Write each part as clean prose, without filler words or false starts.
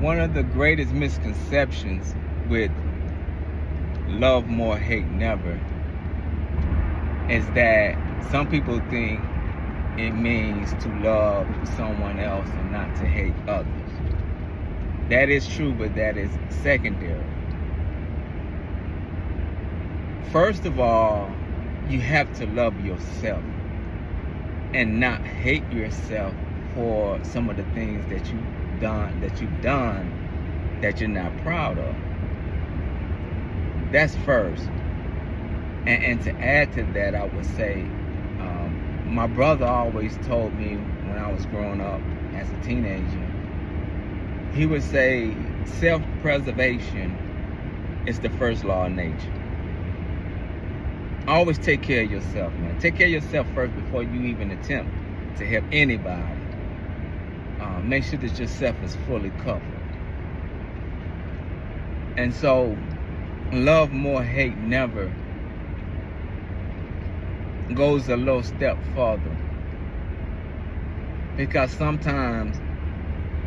One of the greatest misconceptions with love more, hate never is that some people think it means to love someone else and not to hate others. That is true, but that is secondary. First of all, you have to love yourself and not hate yourself for some of the things that you've done that you're not proud of. That's first. And to add to that, I would say, my brother always told me when I was growing up as a teenager, he would say, self-preservation is the first law of nature. Always take care of yourself, man. Take care of yourself first before you even attempt to help anybody. Make sure that yourself is fully covered. And so, love more, hate never goes a little step further. Because sometimes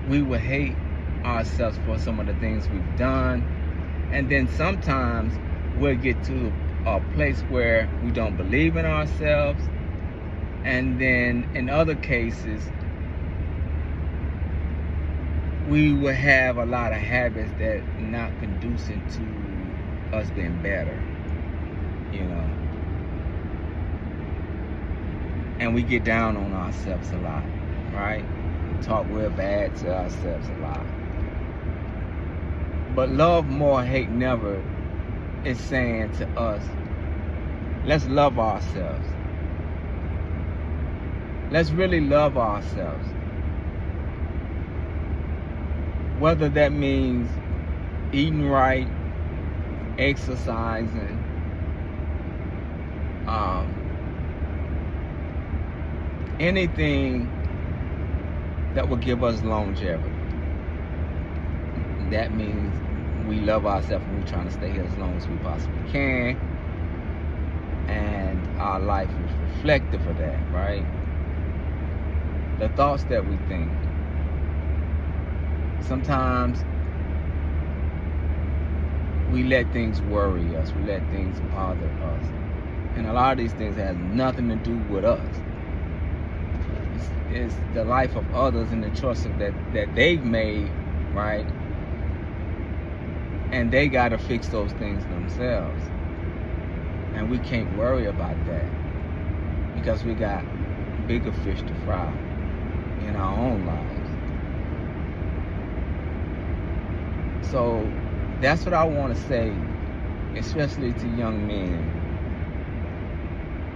we will hate ourselves for some of the things we've done. And then sometimes we'll get to a place where we don't believe in ourselves. And then in other cases, we will have a lot of habits that are not conducive to us being better, you know. And we get down on ourselves a lot, right? We talk real bad to ourselves a lot. But love more, hate never is saying to us, let's love ourselves. Let's really love ourselves. Whether that means eating right, exercising, anything that will give us longevity. That means we love ourselves and we're trying to stay here as long as we possibly can. And our life is reflective of that, right? The thoughts that we think. Sometimes we let things worry us. We let things bother us. And a lot of these things has nothing to do with us. It's the life of others and the choices that they've made, right? And they got to fix those things themselves. And we can't worry about that because we got bigger fish to fry in our own lives. So that's what I want to say, especially to young men.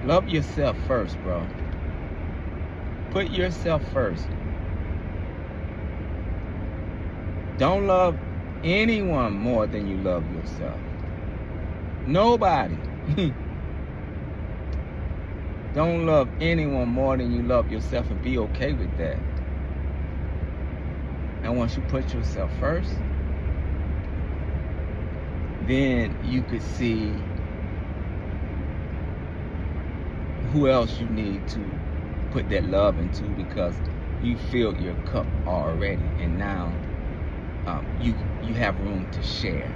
Love yourself first, bro. Put yourself first. Don't love anyone more than you love yourself. Nobody. Don't love anyone more than you love yourself, and be okay with that. And once you put yourself first, then you could see who else you need to put that love into, because you filled your cup already, and now you have room to share.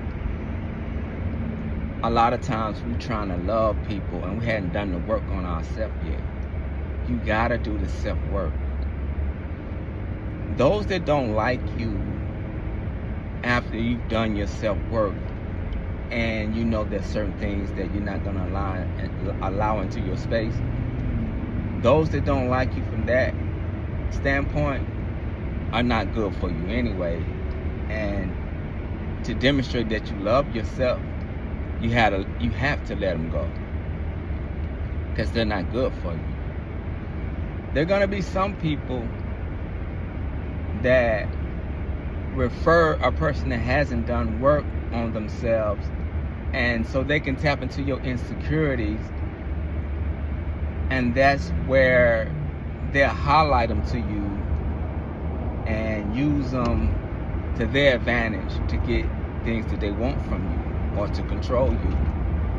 A lot of times we're trying to love people and we hadn't done the work on ourselves yet. You gotta do the self-work. Those that don't like you after you've done your self-work, and you know there's certain things that you're not gonna allow into your space, those that don't like you from that standpoint are not good for you anyway. And to demonstrate that you love yourself, you have to let them go, because they're not good for you. There are gonna be some people that refer a person that hasn't done work on themselves, and so they can tap into your insecurities, and that's where they'll highlight them to you and use them to their advantage to get things that they want from you or to control you.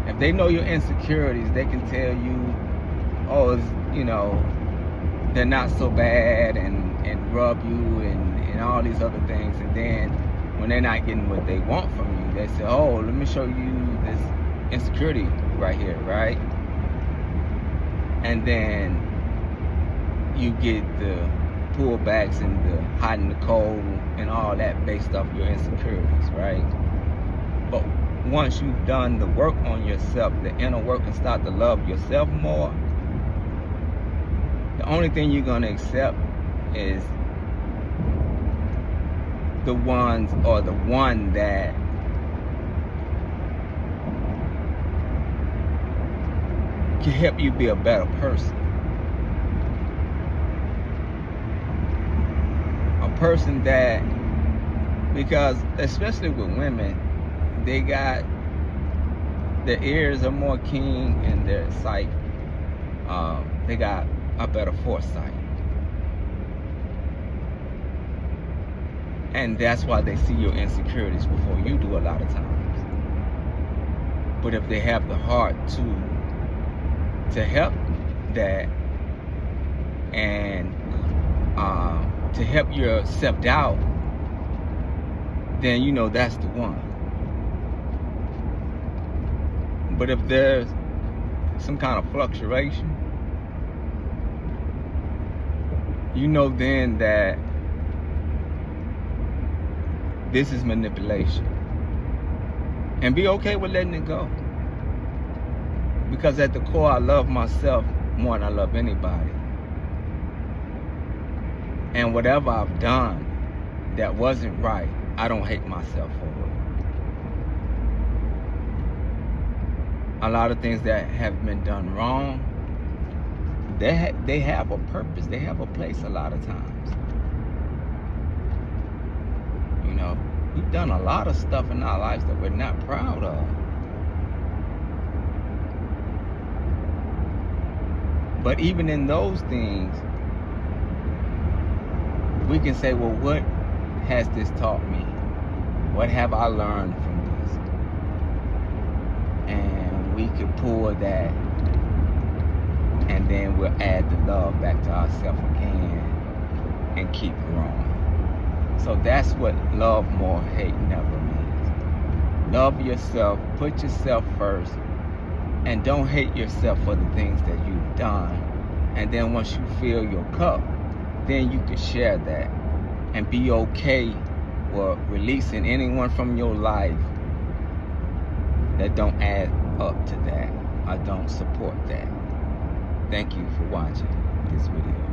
If they know your insecurities, they can tell you, oh, you know, they're not so bad, and rub you and all these other things, and then when they're not getting what they want from you, they say, oh, let me show you this insecurity right here, right? And then you get the pullbacks and the hot and the cold and all that based off your insecurities, right? But once you've done the work on yourself, the inner work, and start to love yourself more, the only thing you're going to accept is the ones, or the one that can help you be a better person. A person that, because especially with women, they got, their ears are more keen and their sight, they got a better foresight. And that's why they see your insecurities before you do a lot of times. But if they have the heart to help that, and to help your self-doubt, then you know that's the one. But if there's some kind of fluctuation, you know then that this is manipulation. And be okay with letting it go. Because at the core, I love myself more than I love anybody. And whatever I've done that wasn't right, I don't hate myself for it. A lot of things that have been done wrong, they have a purpose, they have a place a lot of times. You know, we've done a lot of stuff in our lives that we're not proud of. But even in those things, we can say, well, what has this taught me? What have I learned from this? And we could pull that, and then we'll add the love back to ourselves again and keep growing. So that's what love more, hate never means. Love yourself, put yourself first, and don't hate yourself for the things that you've done. And then once you fill your cup, then you can share that and be okay with releasing anyone from your life that don't add up to that or don't support that. Thank you for watching this video.